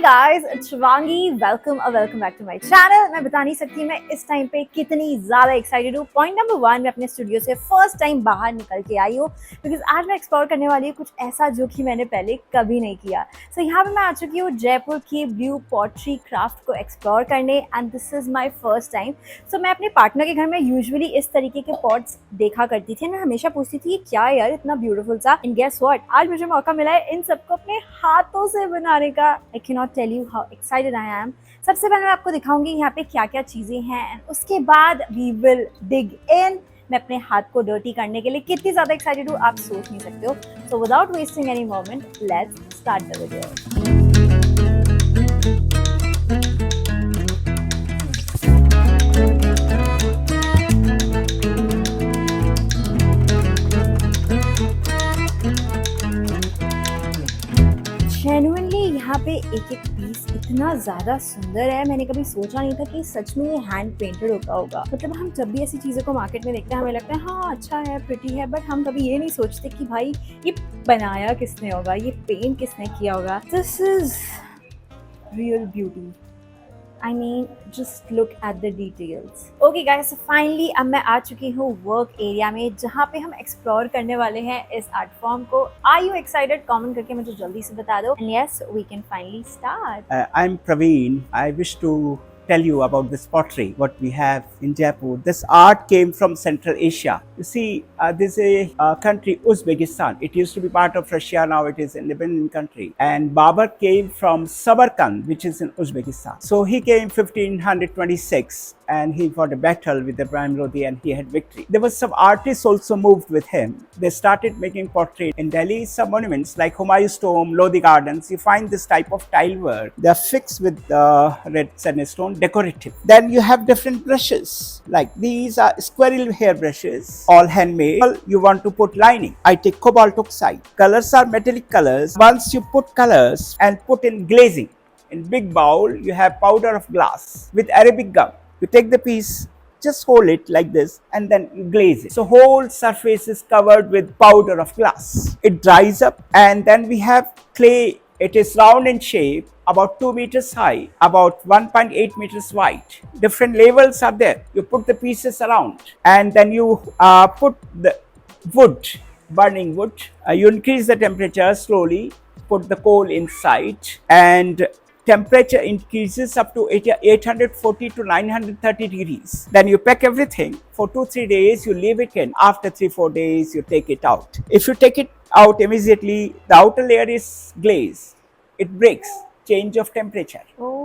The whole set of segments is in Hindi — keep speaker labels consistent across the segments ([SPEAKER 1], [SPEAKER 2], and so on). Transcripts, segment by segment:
[SPEAKER 1] Guys, Shivangi welcome back to my channel. मैं बता नहीं सकती मैं इस टाइम पे कितनी ज़्यादा एक्साइटेड हूँ। पॉइंट नंबर 1, मैं अपने स्टूडियो से फर्स्ट टाइम बाहर निकल के आई हूँ बिकॉज आज मैं एक्सप्लोर करने वाली हूँ कुछ ऐसा जो कि मैंने पहले कभी नहीं किया। सो यहाँ पे मैं आ चुकी हूँ जयपुर की ब्लू पॉटरी क्राफ्ट को एक्सप्लोर करने and this is my first time. So मैं अपने पार्टनर के घर में यूजुअली इस तरीके के पॉट्स देखा करती थी। मैं हमेशा पूछती थी क्या यार इतना ब्यूटीफुल सा, एंड गेस व्हाट, आज मुझे मौका मिला है इन सबको अपने हाथों से बनाने का। I can not tell you how excited I am. सबसे पहले मैं आपको दिखाऊंगी यहाँ पे क्या क्या चीजें हैं एंड उसके बाद वी विल डिग इन। मैं अपने हाथ को डर्टी करने के लिए कितनी ज्यादा एक्साइटेड हूँ आप सोच नहीं सकते हो। So without wasting any moment let's start the video. Genuinely यहाँ पे एक एक पीस इतना ज़्यादा सुंदर है, मैंने कभी सोचा नहीं था कि सच में ये हैंड पेंटेड होता होगा। मतलब हम जब भी ऐसी चीज़ों को मार्केट में देखते हैं हमें लगता है हाँ अच्छा है, प्रिटी है, बट हम कभी ये नहीं सोचते कि भाई ये बनाया किसने होगा, ये पेंट किसने किया होगा। This is real beauty. I mean, just look at the details. Okay guys, so finally अब मैं आ चुकी हूँ वर्क एरिया में जहाँ पे हम एक्सप्लोर करने वाले हैं इस आर्ट फॉर्म को। Are you excited? कमेंट करके मुझे जल्दी से बता दो। And yes, we can finally start.
[SPEAKER 2] I'm Praveen. I wish to tell you about this pottery, what we have in Jaipur. This art came from Central Asia. You see, this is a country, Uzbekistan. It used to be part of Russia, now it is an independent country. And Babar came from Samarkand, which is in Uzbekistan. So he came 1526 and he fought a battle with Ibrahim Lodi and he had victory. There was some artists also moved with him. They started making pottery. In Delhi, some monuments like Humayun's tomb, Lodi Gardens, you find this type of tile work. They are fixed with red sandstone, decorative. Then you have different brushes. Like these are squirrel hair brushes, all handmade. You want to put lining. I take cobalt oxide. Colors are metallic colors. Once you put colors and put in glazing, in big bowl, you have powder of glass with Arabic gum. You take the piece, just hold it like this and then you glaze it. So whole surface is covered with powder of glass. It dries up and then we have clay. It is round in shape, about 2 meters high, about 1.8 meters wide. Different levels are there. You put the pieces around and then you put the wood, burning wood. You increase the temperature slowly, put the coal inside and temperature increases up to 840 to 930 degrees. Then you pack everything for 2-3 days, you leave it in. After 3-4 days, you take it out. If you take it out immediately, the outer layer is glazed. It breaks, change of temperature.
[SPEAKER 1] Oh.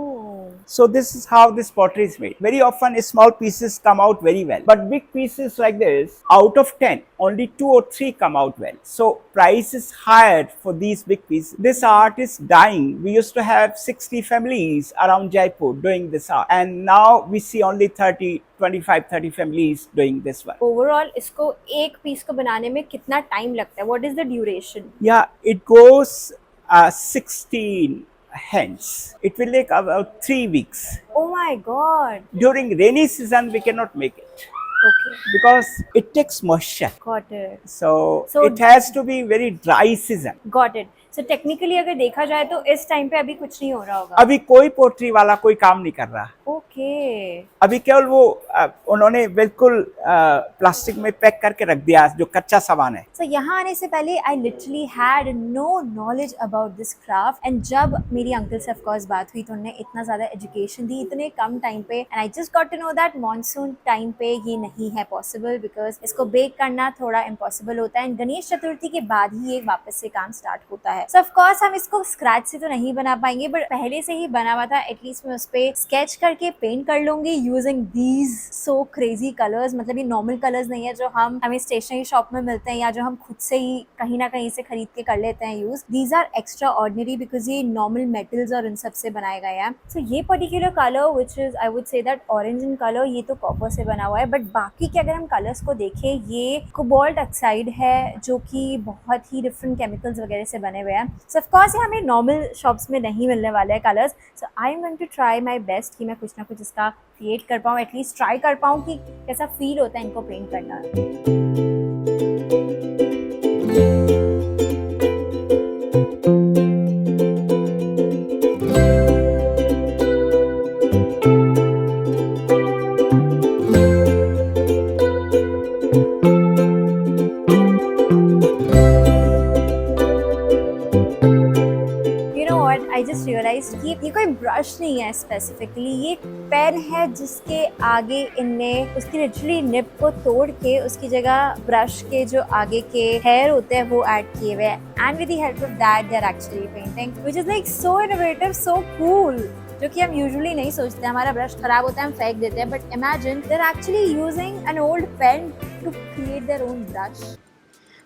[SPEAKER 2] So this is how this pottery is made. Very often small pieces come out very well, but big pieces like this, out of 10, only 2 or 3 come out well. So price is higher for these big pieces. This art is dying. We used to have 60 families around Jaipur doing this art, and now we see only 25-30 families doing this one.
[SPEAKER 1] Overall, इसको एक पीस को बनाने में कितना टाइम लगता है? What is the duration?
[SPEAKER 2] Yeah, it goes 16 hands. It will take about 3 weeks.
[SPEAKER 1] Oh my god.
[SPEAKER 2] During rainy season, we cannot make it
[SPEAKER 1] Okay.
[SPEAKER 2] because it takes moisture.
[SPEAKER 1] Got it.
[SPEAKER 2] So
[SPEAKER 1] So-
[SPEAKER 2] it has to be very dry season.
[SPEAKER 1] Got it. So technically अगर देखा जाए तो इस टाइम पे अभी कुछ नहीं हो रहा होगा।
[SPEAKER 2] अभी कोई पोट्री वाला कोई काम नहीं कर रहा।
[SPEAKER 1] ओके।
[SPEAKER 2] अभी केवल वो उन्होंने बिल्कुल प्लास्टिक में पैक करके रख दिया जो कच्चा सामान है।
[SPEAKER 1] So यहाँ आने से पहले I literally had no knowledge about this craft, and जब मेरी अंकल से of course बात हुई तो उन्होंने इतना ज़्यादा एजुकेशन दी इतने कम टाइम पे, and I just got to know that monsoon time पे ये नहीं है पॉसिबल बिकॉज इसको बेक करना थोड़ा इम्पॉसिबल होता है, एंड गणेश चतुर्थी के बाद ही ये वापस से काम स्टार्ट होता है। सो ऑफ कोर्स हम इसको स्क्रैच से तो नहीं बना पाएंगे, बट पहले से ही बना हुआ था, एटलीस्ट मैं उस पर स्केच करके पेंट कर लूंगी using these so crazy colours. मतलब ये नॉर्मल कलर्स नहीं है जो हमें स्टेशनरी शॉप में मिलते हैं या जो हम खुद से ही कहीं ना कहीं से खरीद के कर लेते हैं use. These are extraordinary because ये नॉर्मल मेटल्स और इन सब से बनाए गए हैं। सो ये particular colour which is I would say that orange in colour, ये तो कॉपर से बना हुआ है, बट बाकी के अगर हम कलर्स को देखें ये कोबाल्ट ऑक्साइड है जो कि बहुत ही डिफरेंट केमिकल्स वगैरह से बने हुए हैं। सो ऑफ कोर्स हमें नॉर्मल शॉप्स में नहीं मिलने वाले हैं colours. So I am going to try my best कि मैं कुछ ना कुछ इसका क्रिएट कर पाऊँ, एटलीस्ट ट्राई कर पाऊँ कि कैसा फील होता है इनको पेंट करना। जस्ट रियलाइज्ड कि ये कोई ब्रश नहीं है स्पेसिफिकली, ये पेन है जिसके आगे इनने उसकी लिटरली निब को तोड़ के उसकी जगह ब्रश के जो आगे के हेयर होते हैं वो ऐड किए हुए हैं, and with the help of that they are actually painting, which is like so innovative, so cool, जो कि हम यूजुअली नहीं सोचते। हमारा ब्रश खराब होता है हम फेंक देते हैं, but imagine they are actually using an old pen to create their own brush.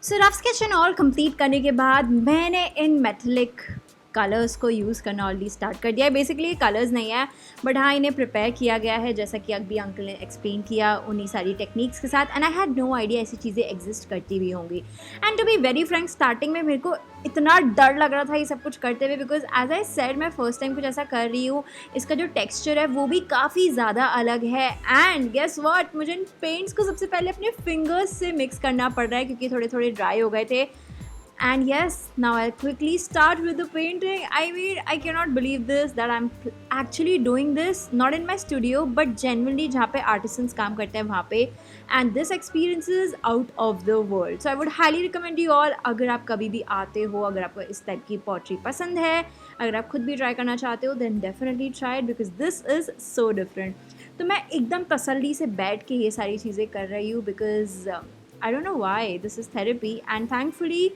[SPEAKER 1] So rough sketch and all complete करने के बाद मैंने इन मेटेलिक कलर्स को यूज़ करना ऑलरेडी स्टार्ट कर दिया है। बेसिकली कलर्स नहीं है, बट हाँ इन्हें प्रिपेयर किया गया है जैसा कि अभी अंकल ने एक्सप्लेन किया उन्हीं सारी टेक्निक्स के साथ, and I had no idea ऐसी चीज़ें एग्जिस्ट करती भी होंगी। And to be very frank, starting में मेरे को इतना डर लग रहा था ये सब कुछ करते हुए, बिकॉज एज आई सेड मैं फर्स्ट टाइम कुछ ऐसा कर रही हूँ। इसका जो टेक्स्चर है वो भी काफ़ी ज़्यादा अलग है, एंड गेस व्हाट, मुझे इन पेंट्स को सबसे पहले अपने फिंगर्स से मिक्स करना पड़ रहा है क्योंकि थोड़े थोड़े ड्राई हो गए थे। And yes, now I'll quickly start with the painting. I mean, I cannot believe this, that I'm actually doing this, not in my studio, but genuinely जहाँ पे artisans काम करते हैं वहाँ पे, and this experience is out of the world. So I would highly recommend you all, अगर आप कभी भी आते हो, अगर आपको इस टाइप की pottery पसंद है, अगर आप खुद भी try करना चाहते हो, then definitely try it because this is so different. तो मैं एकदम तसल्ली से बैठ के ये सारी चीज़ें कर रही हूँ because I don't know why, this is therapy, and thankfully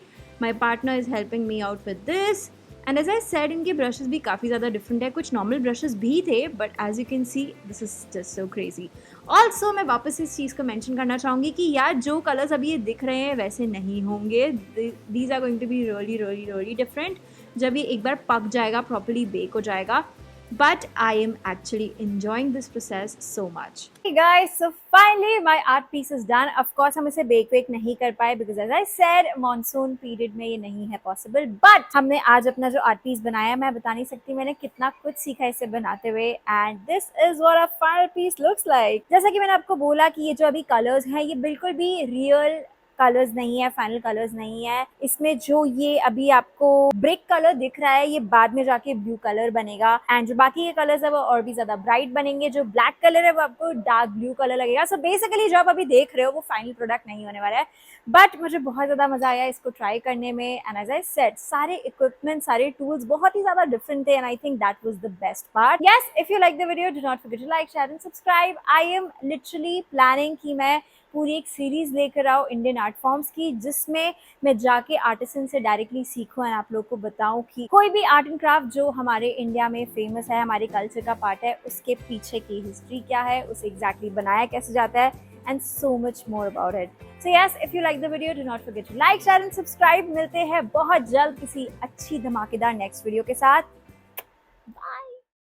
[SPEAKER 1] my partner is helping me out with this. And as I said, इनके brushes भी काफ़ी ज़्यादा different है, कुछ normal brushes भी थे, but as you can see this is just so crazy. Also मैं वापस इस चीज़ को mention करना चाहूँगी कि यार जो colors अभी ये दिख रहे हैं वैसे नहीं होंगे, these are going to be really really really different जब ये एक बार पक जाएगा, properly bake हो जाएगा। But I am actually enjoying this process so much. Hey guys, so finally my art piece is done. Of course हम इसे bake wake नहीं कर पाए because as I said monsoon period में ये नहीं है possible. But हमने आज अपना जो art piece बनाया, मैं बता नहीं सकती मैंने कितना कुछ सीखा इसे बनाते हुए, and this is what our final piece looks like. जैसा कि मैंने आपको बोला कि ये जो अभी colors हैं ये बिल्कुल भी real कलर्स नहीं है, फाइनल कलर्स नहीं है। इसमें जो ये अभी आपको ब्रिक कलर दिख रहा है ये बाद में जाके ब्लू कलर बनेगा, एंड जो बाकी के कलर्स है वो और भी ज्यादा ब्राइट बनेंगे। जो ब्लैक कलर है वो आपको डार्क ब्लू कलर लगेगा। सो बेसिकली जो आप अभी देख रहे हो वो फाइनल प्रोडक्ट नहीं होने वाला है, बट मुझे बहुत ज्यादा मजा आया इसको ट्राई करने में। एंड एज आई सेड, सारे इक्विपमेंट, सारे टूल्स बहुत ही ज्यादा डिफरेंट थे, and I think that was the best part. Yes, if you like the video do not forget to like, share and subscribe. I am literally planning कि मैं पूरी एक सीरीज लेकर आओ इंडियन आर्ट फॉर्म्स की, जिसमें मैं जाके आर्टिसन से डायरेक्टली सीखूं एंड आप लोग को बताऊं कि कोई भी आर्ट एंड क्राफ्ट जो हमारे इंडिया में फेमस है, हमारे कल्चर का पार्ट है, उसके पीछे की हिस्ट्री क्या है, उसे एग्जैक्टली बनाया कैसे जाता है, and so much more about it. So yes, if you like the video do not forget to like, share and subscribe. मिलते हैं बहुत जल्द किसी अच्छी धमाकेदार नेक्स्ट वीडियो के साथ।